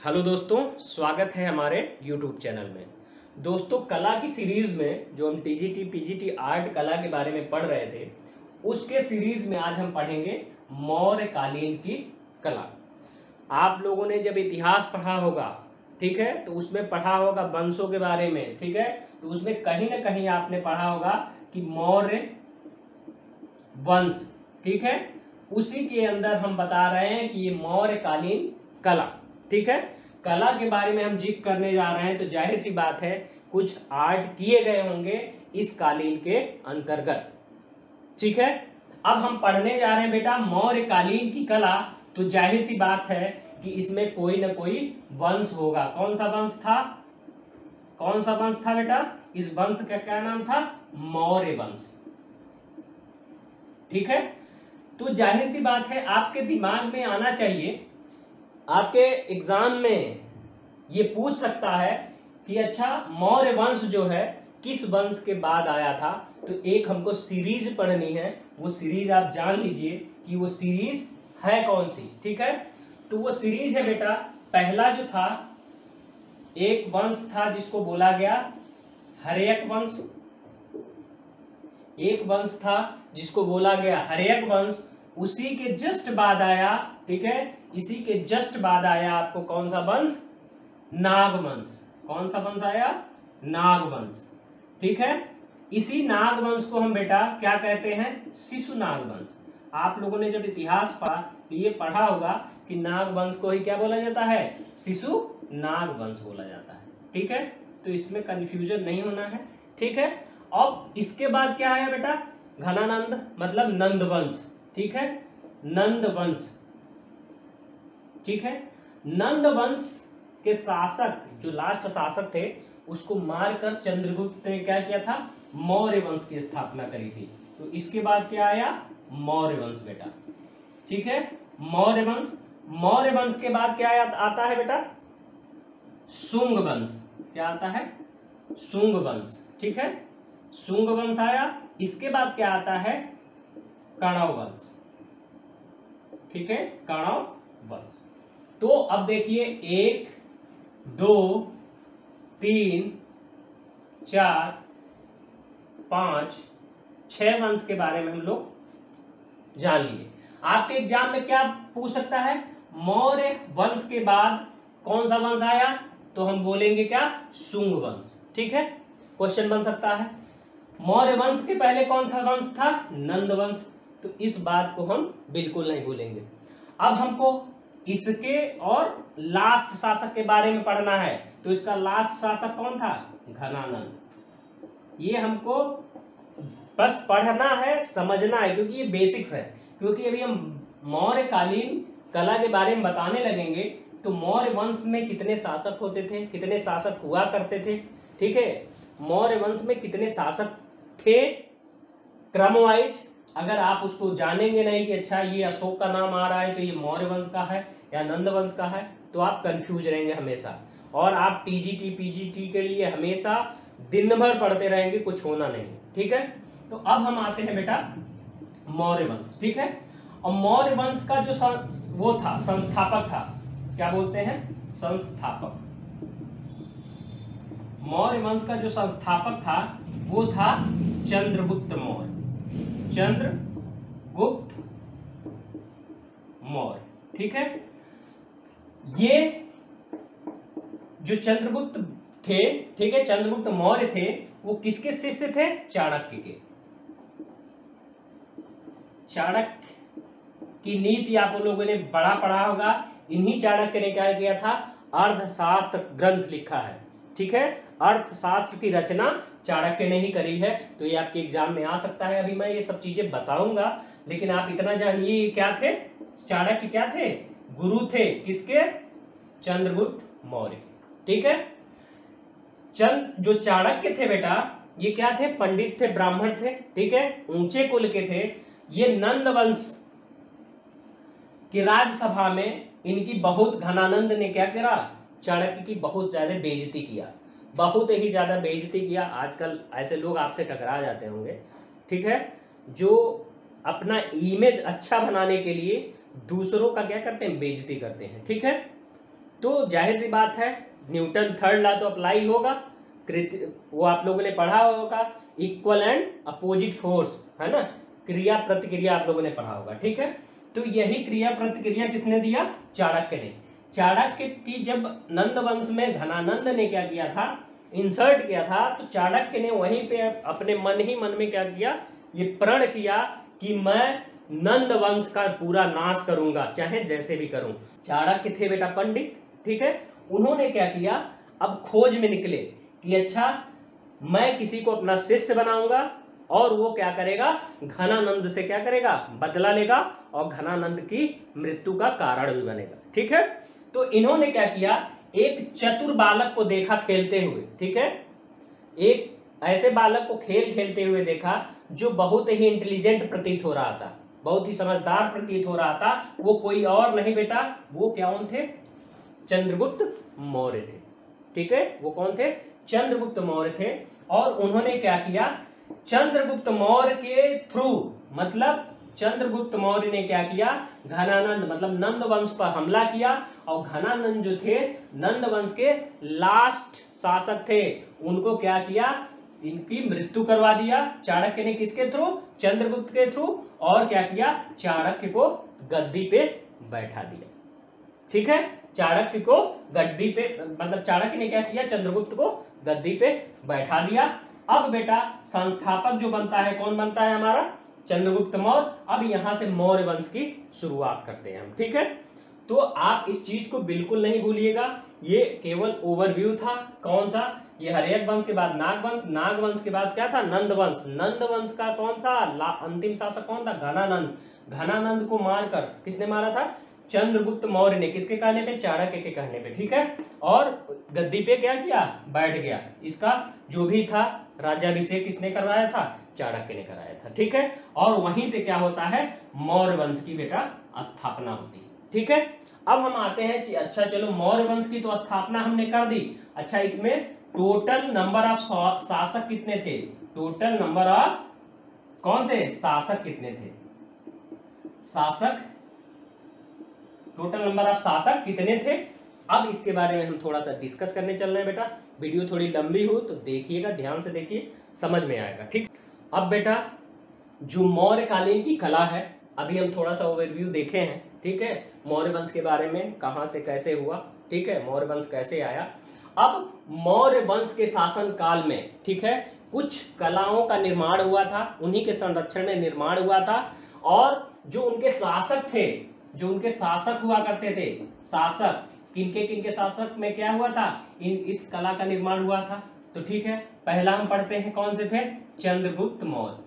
Hello दोस्तों, स्वागत है हमारे YouTube चैनल में। दोस्तों, कला की सीरीज़ में जो हम टीजीटी पीजीटी आर्ट कला के बारे में पढ़ रहे थे, उसके सीरीज़ में आज हम पढ़ेंगे मौर्य कालीन की कला। आप लोगों ने जब इतिहास पढ़ा होगा, ठीक है, तो उसमें पढ़ा होगा वंशों के बारे में, ठीक है, तो उसमें कहीं ना कहीं आपने पढ़ा होगा कि मौर्य वंश, ठीक है, उसी के अंदर हम बता रहे हैं कि ये मौर्य कालीन कला, ठीक है। कला के बारे में हम जिक्र करने जा रहे हैं तो जाहिर सी बात है कुछ आर्ट किए गए होंगे इस कालीन के अंतर्गत, ठीक है। अब हम पढ़ने जा रहे हैं बेटा मौर्य कालीन की कला, तो जाहिर सी बात है कि इसमें कोई ना कोई वंश होगा। कौन सा वंश था? कौन सा वंश था बेटा? इस वंश का क्या नाम था? मौर्य वंश, ठीक है। तो जाहिर सी बात है आपके दिमाग में आना चाहिए, आपके एग्जाम में ये पूछ सकता है कि अच्छा मौर्य वंश जो है किस वंश के बाद आया था। तो एक हमको सीरीज पढ़नी है, वो सीरीज आप जान लीजिए कि वो सीरीज है कौन सी, ठीक है। तो वो सीरीज है बेटा, पहला जो था एक वंश था जिसको बोला गया हर्यक वंश। एक वंश था जिसको बोला गया हर्यक वंश, उसी के जस्ट बाद आया, ठीक है, इसी के जस्ट बाद आया आपको कौन सा वंश? नाग वंश। कौन सा वंश आया? नाग वंश, ठीक है। इसी नाग वंश को हम बेटा क्या कहते हैं? शिशु नाग वंश। आप लोगों ने जब इतिहास पढ़ा तो ये पढ़ा होगा कि नाग वंश को ही क्या बोला जाता है? शिशु नाग वंश बोला जाता है, ठीक है। तो इसमें कंफ्यूजन नहीं होना है, ठीक है। अब इसके बाद क्या आया बेटा? घनानंद, मतलब नंद वंश, ठीक है, नंद वंश, ठीक है। नंद वंश के शासक जो लास्ट शासक थे उसको मारकर चंद्रगुप्त ने क्या किया था? मौर्य वंश की स्थापना करी थी। तो इसके बाद क्या आया? मौर्य वंश बेटा, ठीक है, मौर्य वंश। मौर्य वंश के बाद क्या आता है बेटा? शुंग वंश। क्या आता है? शुंग वंश, ठीक है, शुंग वंश आया। इसके बाद क्या आता है? कणव वंश, ठीक है, कणव वंश। तो अब देखिए 1 2 3 4 5 6 वंश के बारे में हम लोग जान लिए। आपके एग्जाम में क्या पूछ सकता है? मौर्य वंश के बाद कौन सा वंश आया? तो हम बोलेंगे क्या? शुंग वंश, ठीक है, क्वेश्चन बन सकता है। मौर्य वंश के पहले कौन सा वंश था? नंद वंश। तो इस बात को हम बिल्कुल नहीं भूलेंगे। अब हमको इसके और लास्ट शासक के बारे में पढ़ना है, तो इसका लास्ट शासक कौन था? घनानंद। ये हमको बस पढ़ना है, समझना है, क्योंकि ये बेसिक्स है। क्योंकि अभी हम मौर्य कालीन कला के बारे में बताने लगेंगे तो मौर्य वंश में कितने शासक होते थे, कितने शासक हुआ करते थे, ठीक है, मौर्य वंश में कितने शासक थे क्रम वाइज। अगर आप उसको जानेंगे नहीं कि अच्छा ये अशोक का नाम आ रहा है तो ये मौर्य वंश का है या नंद वंश का है, तो आप कंफ्यूज रहेंगे हमेशा, और आप टीजीटी पीजीटी के लिए हमेशा दिन भर पढ़ते रहेंगे, कुछ होना नहीं, ठीक है। तो अब हम आते हैं बेटा मौर्य वंश, ठीक है। और मौर्य वंश का जो वो था, संस्थापक था, क्या बोलते हैं? संस्थापक। मौर्य वंश का जो संस्थापक था वो था चंद्रगुप्त मौर्य। चंद्रगुप्त मौर्य, ठीक है। ये जो चंद्रगुप्त थे, ठीक है, चंद्रगुप्त मौर्य थे, वो किसके शिष्य थे? चाणक्य के। चाणक्य की नीति आप लोगों ने बड़ा पढ़ा होगा। इन्हीं चाणक्य ने क्या किया था? अर्थशास्त्र ग्रंथ लिखा है, ठीक है, अर्थशास्त्र की रचना चाणक्य ने ही करी है। तो ये आपके एग्जाम में आ सकता है। अभी मैं ये सब चीजें बताऊंगा, लेकिन आप इतना जानिए क्या थे? चाणक्य क्या थे? गुरु थे किसके? चंद्रगुप्त मौर्य, ठीक है। जो चाणक्य थे बेटा, ये क्या थे? पंडित थे, ब्राह्मण थे, ठीक है, ऊंचे कुल के थे। ये नंद वंश की राज्यसभा में इनकी बहुत, घनानंद ने क्या करा? चाणक्य की बहुत ज्यादा बेइज्जती किया, बहुत ही ज्यादा बेइज्जती किया। आजकल ऐसे लोग आपसे टकरा जाते होंगे, ठीक है, जो अपना इमेज अच्छा बनाने के लिए दूसरों का क्या करते हैं? बेइज्जती करते हैं, ठीक है। तो जाहिर सी बात है न्यूटन थर्ड लॉ तो अप्लाई होगा, वो आप लोगों ने पढ़ा होगा, इक्वल एंड अपोजिट फोर्स, है ना, क्रिया प्रतिक्रिया आप लोगों ने पढ़ा होगा, ठीक है। तो यही क्रिया प्रतिक्रिया किसने दिया? चाणक्य ने। चाणक्य की जब नंद वंश में घनानंद ने क्या किया था, इंसर्ट किया था, तो चाणक्य ने वहीं पे अपने मन ही मन में क्या किया, ये प्रण किया कि मैं नंद वंश का पूरा नाश करूंगा, चाहे जैसे भी करूं। चाणक्य थे बेटा पंडित, ठीक है। उन्होंने क्या किया, अब खोज में निकले कि अच्छा मैं किसी को अपना शिष्य बनाऊंगा और वो क्या करेगा, घनानंद से क्या करेगा, बदला लेगा और घनानंद की मृत्यु का कारण भी बनेगा, ठीक है। तो इन्होंने क्या किया, एक चतुर बालक को देखा खेलते हुए, ठीक है। एक ऐसे बालक को खेल खेलते हुए देखा जो बहुत ही इंटेलिजेंट प्रतीत हो रहा था, बहुत ही समझदार प्रतीत हो रहा था। वो कोई और नहीं बेटा, वो कौन थे, चंद्रगुप्त मौर्य थे, ठीक है। वो कौन थे, चंद्रगुप्त मौर्य थे। और उन्होंने क्या किया, चंद्रगुप्त मौर्य के थ्रू, मतलब चंद्रगुप्त मौर्य ने क्या किया, घनानंद मतलब नंद वंश पर हमला किया। और घनानंद जो थे नंद वंश के लास्ट शासक थे, उनको क्या किया, इनकी मृत्यु करवा दिया चाणक्य ने। किसके थ्रू, चंद्रगुप्त के थ्रू। और क्या किया, चाणक्य को गद्दी पे बैठा दिया, ठीक है। चाणक्य को गद्दी पे, मतलब चाणक्य ने क्या किया, चंद्रगुप्त को गद्दी पे बैठा दिया। अब बेटा संस्थापक जो बनता है, कौन बनता है हमारा, चंद्रगुप्त मौर्य। अब यहां से मौर्य वंश की शुरुआत करते हैं हम, ठीक है। तो आप इस चीज को बिल्कुल नहीं भूलिएगा, ये केवल ओवरव्यू था। कौन सा, ये हर्यक वंश के बाद नागवंश, नागवंश के बाद क्या था, नंद वंश। नंद वंश का कौन सा अंतिम शासक कौन था, घनानंद। घनानंद को मारकर किसने मारा था, चंद्रगुप्त मौर्य ने। किसके कहने पे, चाणक्य के कहने पे, ठीक है। और गद्दी पे क्या किया, बैठ गया। इसका जो भी था राज्याभिषेक किसने करवाया था, चाणक्य ने कराया था, ठीक है। और वहीं से क्या होता है, मौर्य वंश की बेटा स्थापना होती है, ठीक है। अब हम आते हैं, अच्छा चलो मौर्य वंश की तो स्थापना हमने कर दी। अच्छा इसमें टोटल नंबर ऑफ शासक कितने थे, टोटल नंबर ऑफ कौन से शासक कितने थे, शासक, टोटल नंबर ऑफ शासक कितने थे। अब इसके बारे में हम थोड़ा सा डिस्कस करने चल रहे हैं बेटा। वीडियो थोड़ी लंबी हो तो देखिएगा, ध्यान से देखिए, समझ में आएगा, ठीक। अब बेटा जो मौर्य कालीन की कला है, अभी हम थोड़ा सा ओवरव्यू देखे हैं, ठीक है, मौर्य वंश के बारे में, कहां से कैसे हुआ, ठीक है, मौर्य वंश कैसे आया। अब मौर्य वंश के शासन काल में, ठीक है, कुछ कलाओं का निर्माण हुआ था, उन्हीं के संरक्षण में निर्माण हुआ था। और जो उनके शासक थे, जो उनके शासक हुआ करते थे, शासक किनके शासक में क्या हुआ था, इस कला का निर्माण हुआ था। तो ठीक है, पहला हम पढ़ते हैं, कौन से थे, चंद्रगुप्त मौर्य।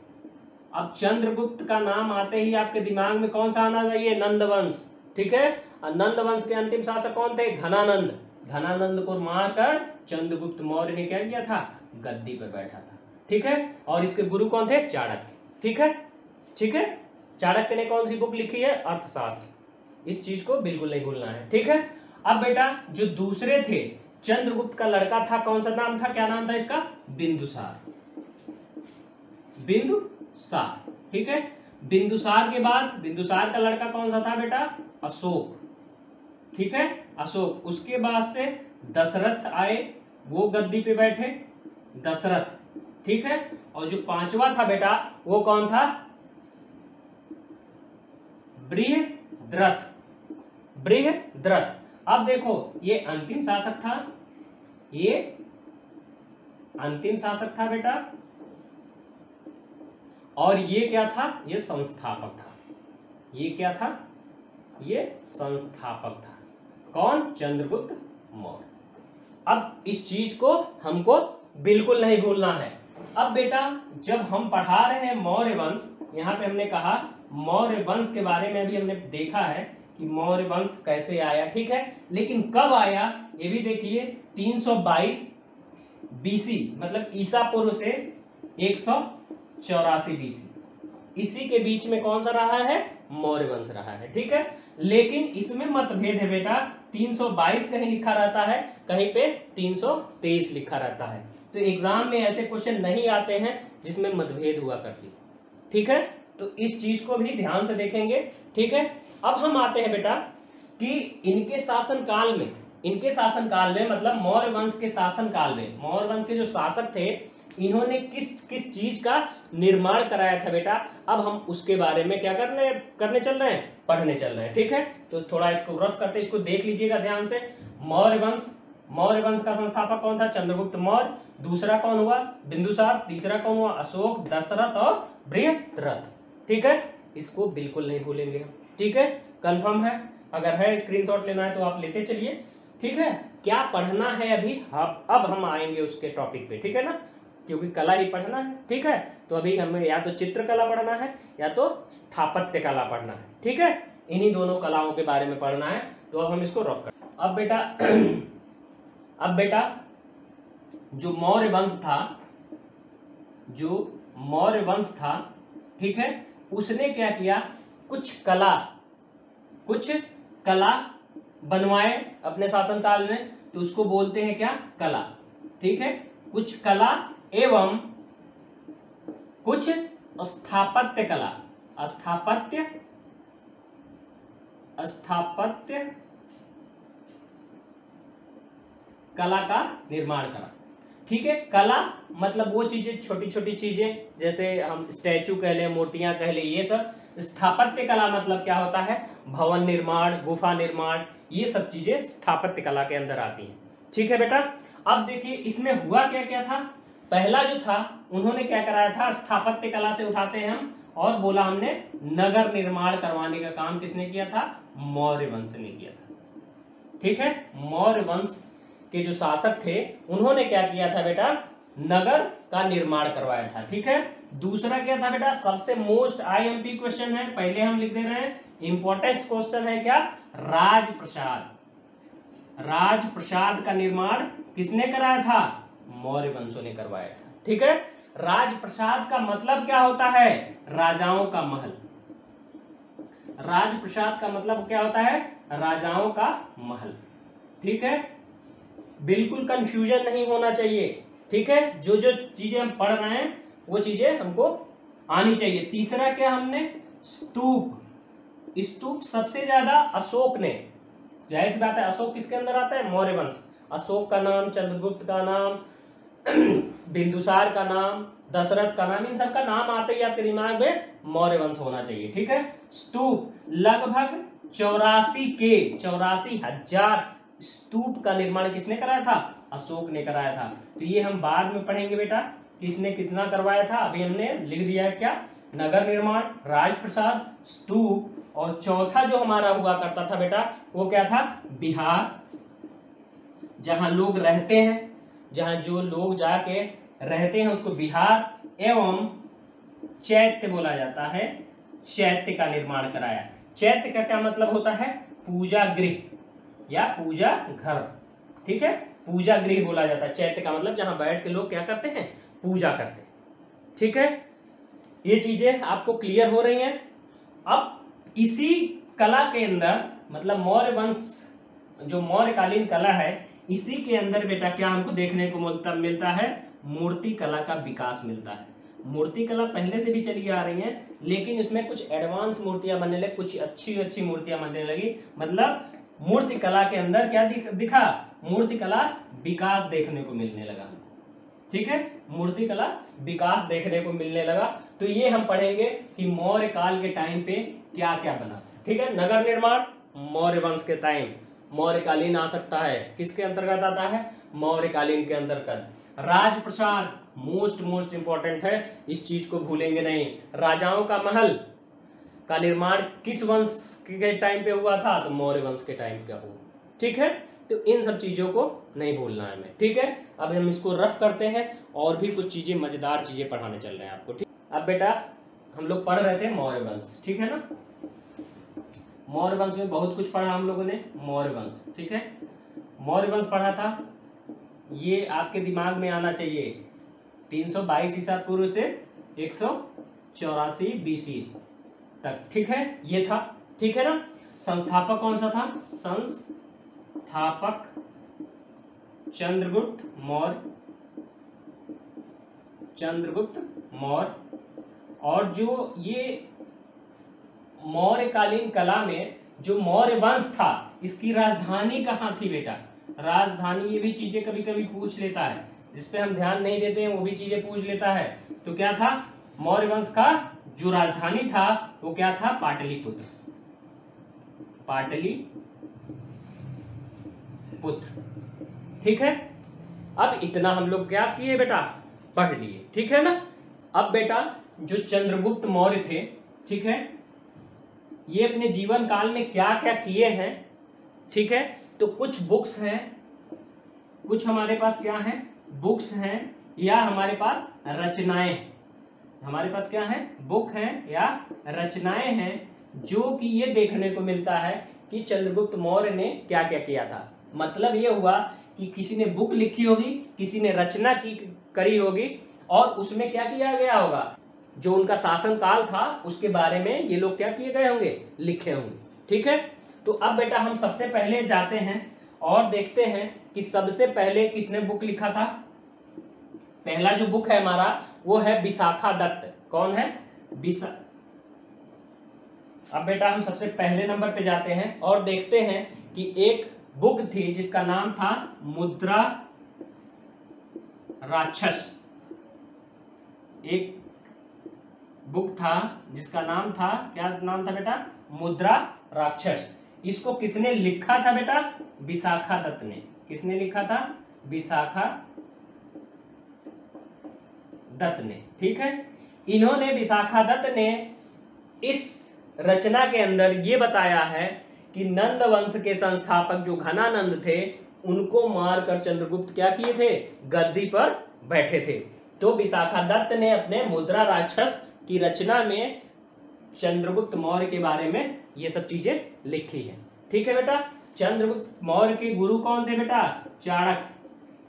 अब चंद्रगुप्त का नाम आते ही आपके दिमाग में कौन सा आना चाहिए, नंद वंश, ठीक है। और नंद वंश के अंतिम शासक कौन थे, घनानंद। घनानंद को मारकर चंद्रगुप्त मौर्य ने क्या किया था, गद्दी पर बैठा था, ठीक है। और इसके गुरु कौन थे, चाणक्य, ठीक है, ठीक है। चाणक्य ने कौन सी बुक लिखी है, अर्थशास्त्र। इस चीज को बिल्कुल नहीं भूलना है, ठीक है। अब बेटा जो दूसरे थे, चंद्रगुप्त का लड़का था, कौन सा नाम था, क्या नाम था इसका, बिंदुसार, बिंदुसार, ठीक है। बिंदुसार के बाद बिंदुसार का लड़का कौन सा था बेटा, अशोक, ठीक है, अशोक। उसके बाद से दशरथ आए, वो गद्दी पे बैठे, दशरथ, ठीक है। और जो पांचवा था बेटा वो कौन था, बृहद्रथ, बृहद्रथ। अब देखो ये अंतिम शासक था, ये अंतिम शासक था बेटा, और ये क्या था, ये संस्थापक था। ये क्या था, ये संस्थापक था, कौन, चंद्रगुप्त मौर्य। अब इस चीज को हमको बिल्कुल नहीं भूलना है। अब बेटा जब हम पढ़ा रहे हैं मौर्य वंश, यहाँ पे हमने कहा मौर्य वंश के बारे में भी हमने देखा है कि मौर्य वंश कैसे आया, ठीक है। लेकिन कब आया ये भी देखिए, 322 बीसी, मतलब ईसा पूर्व से 184 बीसी, इसी के बीच में कौन सा रहा है, मौर्य वंश रहा है, ठीक है। लेकिन इसमें मतभेद है बेटा, 322 कहीं लिखा रहता है, कहीं पे 323 लिखा रहता है। तो एग्जाम में ऐसे क्वेश्चन नहीं आते हैं जिसमें मतभेद हुआ करती, ठीक है। तो इस चीज को भी ध्यान से देखेंगे, ठीक है। अब हम आते हैं बेटा कि इनके शासन काल में इनके शासन काल में, मतलब मौर्य वंश के शासन काल में, मौर्य वंश के जो शासक थे, इन्होंने किस किस चीज का निर्माण कराया था बेटा, अब हम उसके बारे में क्या करने चल रहे हैं, पढ़ने चल रहे हैं। ठीक है, तो थोड़ा इसको रफ करते, इसको देख लीजिएगा ध्यान से। मौर्य वंश का संस्थापक कौन था, चंद्रगुप्त मौर्य। दूसरा कौन हुआ, बिंदुसार। तीसरा कौन हुआ, अशोक, दशरथ और बृहद्रथ। ठीक है, इसको बिल्कुल नहीं भूलेंगे। ठीक है, कंफर्म है? अगर है स्क्रीनशॉट लेना है तो आप लेते चलिए। ठीक है, क्या पढ़ना है अभी, अब हम आएंगे उसके टॉपिक पे। ठीक है ना, क्योंकि कला ही पढ़ना है। ठीक है, तो अभी हमें या तो चित्रकला पढ़ना है या तो स्थापत्य कला पढ़ना है। ठीक है, इन्हीं दोनों कलाओं के बारे में पढ़ना है। तो अब हम इसको रफ करते हैं। अब बेटा जो मौर्य वंश था, ठीक है, उसने क्या किया, कुछ कला बनवाए अपने शासनकाल में, तो उसको बोलते हैं क्या, कला। ठीक है, कुछ कला एवं कुछ स्थापत्य कला का निर्माण करा। ठीक है, कला मतलब वो चीजें, छोटी छोटी चीजें, जैसे हम स्टैचू कह लें, मूर्तियां कह लें, ये सब। स्थापत्य कला मतलब क्या होता है, भवन निर्माण, गुफा निर्माण, ये सब चीजें स्थापत्य कला के अंदर आती हैं। ठीक है बेटा, अब देखिए इसमें हुआ क्या क्या था। पहला जो था, उन्होंने क्या कराया था, स्थापत्य कला से उठाते हैं हम, और बोला हमने नगर निर्माण करवाने का काम किसने किया था, मौर्य वंश ने किया था। ठीक है, मौर्य वंश के जो शासक थे, उन्होंने क्या किया था बेटा, नगर का निर्माण करवाया था। ठीक है, दूसरा क्या था बेटा, सबसे मोस्ट आईएमपी क्वेश्चन है, पहले हम लिख दे रहे हैं, इंपॉर्टेंट क्वेश्चन है क्या, राजप्रसाद का निर्माण किसने कराया था, मौर्य वंशों ने करवाया था। ठीक है, राजप्रसाद का मतलब क्या होता है, राजाओं का महल। राजप्रसाद का मतलब क्या होता है, राजाओं का महल। ठीक है, बिल्कुल कंफ्यूजन नहीं होना चाहिए। ठीक है, जो जो चीजें हम पढ़ रहे हैं वो चीजें हमको आनी चाहिए। तीसरा क्या हमने, स्तूप सबसे ज्यादा अशोक ने, जाहिर सी बात है, अशोक किसके अंदर आता है, मौर्य वंश। अशोक का नाम, चंद्रगुप्त का नाम, बिंदुसार का नाम, दशरथ का नाम, इन सबका नाम आते ही आपके दिमाग में मौर्य वंश होना चाहिए। ठीक है, स्तूप लगभग 84,000 स्तूप का निर्माण किसने कराया था, अशोक ने कराया था। तो ये हम बाद में पढ़ेंगे बेटा, किसने कितना करवाया था। अभी हमने लिख दिया है क्या, नगर निर्माण, राजप्रसाद, स्तूप, और चौथा जो हमारा हुआ करता था बेटा, वो क्या था, बिहार, जहां लोग रहते हैं, जहां जो लोग जाके रहते हैं उसको बिहार, एवं चैत्य बोला जाता है, चैत्य का निर्माण कराया। चैत्य का क्या मतलब होता है, पूजा गृह या पूजा घर। ठीक है, पूजा गृह बोला जाता है, चैत्य का मतलब जहां बैठ के लोग क्या करते हैं, पूजा करते हैं। ठीक है, ये चीजें आपको क्लियर हो रही हैं। अब इसी कला के अंदर, मतलब मौर्य वंश जो मौर्यकालीन कला है, इसी के अंदर बेटा क्या हमको देखने को मिलता है, मूर्ति कला का विकास मिलता है। मूर्ति कला पहले से भी चली आ रही है, लेकिन इसमें कुछ एडवांस मूर्तियां बनने लगी, कुछ अच्छी मूर्तियां बनने लगी। मतलब मूर्ति कला के अंदर क्या दिखा, मूर्ति कला विकास देखने को मिलने लगा। ठीक है, मूर्ति कला विकास देखने को मिलने लगा। तो ये हम पढ़ेंगे कि मौर्य काल के टाइम पे क्या क्या बना। ठीक है, नगर निर्माण मौर्य वंश के टाइम, मौर्यकालीन आ सकता है, किसके अंतर्गत आता है, मौर्यकालीन के अंतर्गत। राजप्रसाद मोस्ट इंपॉर्टेंट है, इस चीज को भूलेंगे नहीं। राजाओं का महल का निर्माण किस वंश के टाइम पे हुआ था, तो मौर्य वंश के टाइम का हुआ। ठीक है, तो इन सब चीजों को नहीं भूलना है हमें। ठीक है, अब हम इसको रफ करते हैं, और भी कुछ चीजें, मजेदार चीजें पढ़ाने चल रहे हैं आपको। ठीक, अब बेटा हम लोग पढ़ रहे थे मौर्य वंश, ठीक है ना। मौर्य वंश में बहुत कुछ पढ़ा हम लोगों ने, मौर्य वंश। ठीक है, मौर्य वंश पढ़ा था, ये आपके दिमाग में आना चाहिए 322 ईसा पूर्व से 184 BC तक। ठीक है, ये था। ठीक है ना, संस्थापक कौन सा था, संस्थापक चंद्रगुप्त मौर्य। और जो ये मौर्यकालीन कला में जो मौर्य वंश था, इसकी राजधानी कहाँ थी बेटा, राजधानी, ये भी चीजें कभी कभी पूछ लेता है, जिसपे हम ध्यान नहीं देते हैं वो भी चीजें पूछ लेता है। तो क्या था, मौर्य वंश का जो राजधानी था वो क्या था, पाटलिपुत्र, पाटलिपुत्र। ठीक है, अब इतना हम लोग क्या किए बेटा, पढ़ लिए, ठीक है ना। अब बेटा जो चंद्रगुप्त मौर्य थे, ठीक है, ये अपने जीवन काल में क्या क्या किए हैं, ठीक है। तो कुछ बुक्स हैं, कुछ हमारे पास क्या है, बुक्स हैं, या हमारे पास रचनाएं, हमारे पास क्या है, बुक हैं या रचनाएं हैं, जो कि ये देखने को मिलता है कि चंद्रगुप्त मौर्य ने क्या क्या किया था। मतलब ये हुआ कि किसी ने बुक लिखी होगी, किसी ने रचना की करी होगी, और उसमें क्या किया गया होगा, जो उनका शासन काल था उसके बारे में ये लोग क्या किए गए होंगे, लिखे होंगे। ठीक है, तो अब बेटा हम सबसे पहले जाते हैं और देखते हैं कि सबसे पहले किसने बुक लिखा था। पहला जो बुक है हमारा वो है विशाखादत्त। कौन है, अब बेटा हम सबसे पहले नंबर पे जाते हैं और देखते हैं कि एक बुक थी जिसका नाम था मुद्रा राक्षस। एक बुक था जिसका नाम था, क्या नाम था बेटा, मुद्रा राक्षस। इसको किसने लिखा था बेटा, विशाखादत्त ने। किसने लिखा था, विशाखादत्त ने। ठीक है, इन्होंने, विशाखादत्त ने इस रचना के अंदर ये बताया है कि नंद वंश के संस्थापक जो घनानंद थे उनको मारकर चंद्रगुप्त क्या किए थे, गद्दी पर बैठे थे। तो विशाखादत्त ने अपने मुद्रा राक्षस की रचना में चंद्रगुप्त मौर्य के बारे में ये सब चीजें लिखी है। ठीक है बेटा, चंद्रगुप्त मौर्य के गुरु कौन थे बेटा, चाणक्य।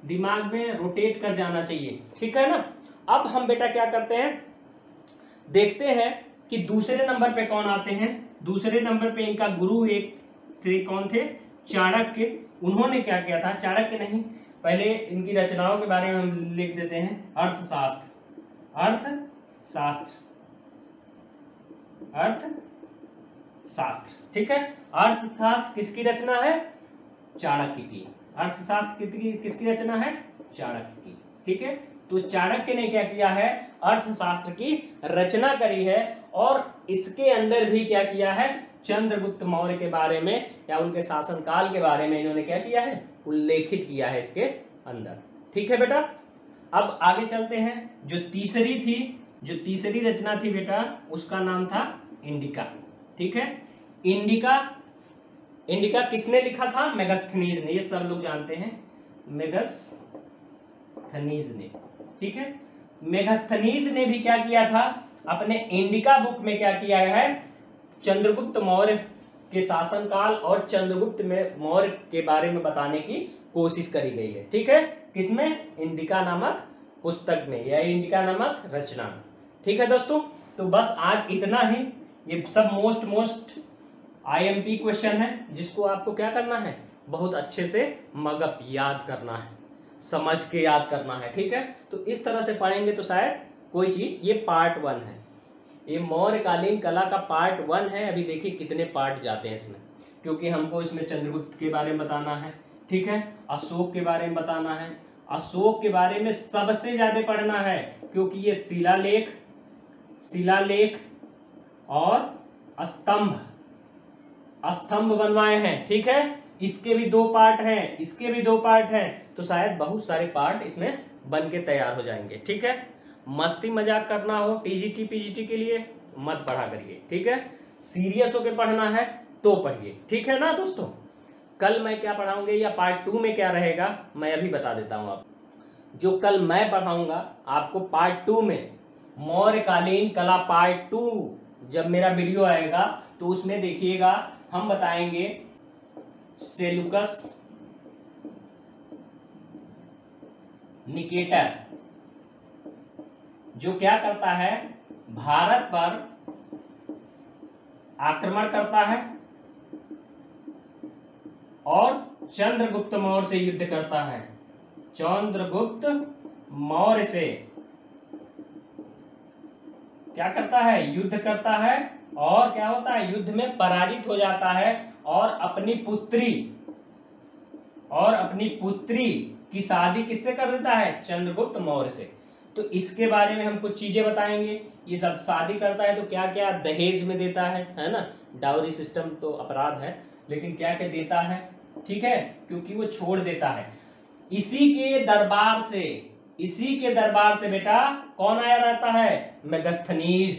दिमाग में रोटेट कर जाना चाहिए, ठीक है ना। अब हम बेटा क्या करते हैं, देखते हैं कि दूसरे नंबर पे कौन आते हैं। दूसरे नंबर पे इनका गुरु एक थे, कौन थे, चाणक्य। उन्होंने क्या किया था, चाणक्य नहीं, पहले इनकी रचनाओं के बारे में हम लिख देते हैं। अर्थशास्त्र, अर्थशास्त्र, ठीक है। अर्थशास्त्र किसकी रचना है, चाणक्य की। अर्थशास्त्र किसकी रचना है, चाणक्य की। ठीक है, तो चाणक्य ने क्या किया है, अर्थशास्त्र की रचना करी है, और इसके अंदर भी क्या किया है, चंद्रगुप्त मौर्य के बारे में या उनके शासनकाल के बारे में इन्होंने क्या किया है, उल्लेखित किया है इसके अंदर। ठीक है बेटा, अब आगे चलते हैं। जो तीसरी रचना थी बेटा, उसका नाम था इंडिका। ठीक है, इंडिका किसने लिखा था, मेगास्थनीज ने। ये सब लोग जानते हैं, मेगास्थनीज ने। ठीक है, मेगास्थनीज ने भी क्या किया था, अपने इंडिका बुक में क्या किया है, चंद्रगुप्त मौर्य के शासनकाल और चंद्रगुप्त मौर्य के बारे में बताने की कोशिश करी गई है। ठीक है, किसमें, इंडिका नामक पुस्तक में या इंडिका नामक रचना में। ठीक है दोस्तों, तो बस आज इतना ही। ये सब मोस्ट IMP क्वेश्चन है, जिसको आपको क्या करना है, बहुत अच्छे से मगअप याद करना है, समझ के याद करना है। ठीक है, तो इस तरह से पढ़ेंगे तो शायद कोई चीज, ये पार्ट 1 है, ये मौर्यकालीन कला का पार्ट 1 है। अभी देखिए कितने पार्ट जाते हैं इसमें, क्योंकि हमको इसमें चंद्रगुप्त के बारे में बताना है, ठीक है, अशोक के बारे में बताना है। अशोक के बारे में सबसे ज्यादा पढ़ना है, क्योंकि ये शिलालेख और स्तंभ बनवाए हैं। ठीक है, इसके भी 2 पार्ट हैं, इसके भी 2 पार्ट हैं, तो शायद बहुत सारे पार्ट इसमें बन के तैयार हो जाएंगे। ठीक है, मस्ती मजाक करना हो TGT PGT के लिए मत पढ़ा करिए। ठीक है, सीरियस होके पढ़ना है तो पढ़िए। ठीक है ना दोस्तों, कल मैं क्या पढ़ाऊंगा या पार्ट 2 में क्या रहेगा मैं अभी बता देता हूं आप। जो कल मैं पढ़ाऊंगा आपको पार्ट 2 में, मौर्यकालीन कला पार्ट 2, जब मेरा वीडियो आएगा तो उसमें देखिएगा हम बताएंगे सेलुकस निकेटर, जो क्या करता है, भारत पर आक्रमण करता है और चंद्रगुप्त मौर्य से युद्ध करता है। चंद्रगुप्त मौर्य से क्या करता है, युद्ध करता है, और क्या होता है, युद्ध में पराजित हो जाता है और अपनी पुत्री और अपनी पुत्री की शादी किससे कर देता है? चंद्रगुप्त मौर्य से। तो इसके बारे में हम कुछ चीजें बताएंगे। ये सब शादी करता है तो क्या क्या दहेज में देता है ना। डाउरी सिस्टम तो अपराध है, लेकिन क्या क्या देता है, ठीक है, क्योंकि वो छोड़ देता है। इसी के दरबार से बेटा कौन आया रहता है? मेगास्थनीज।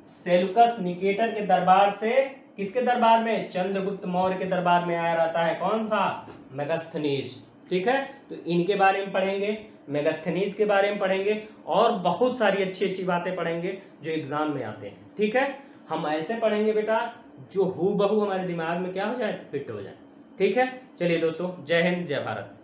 सेलुकस निकेटर के दरबार से किसके दरबार में? चंद्रगुप्त मौर्य के दरबार में आया रहता है। कौन सा? मेगास्थनीज। ठीक है, तो इनके बारे में पढ़ेंगे, मेगास्थनीज के बारे में पढ़ेंगे, और बहुत सारी अच्छी अच्छी बातें पढ़ेंगे जो एग्जाम में आते हैं। ठीक है, हम ऐसे पढ़ेंगे बेटा जो हूबहू हमारे दिमाग में क्या हो जाए? फिट हो जाए। ठीक है, चलिए दोस्तों, जय हिंद, जय भारत।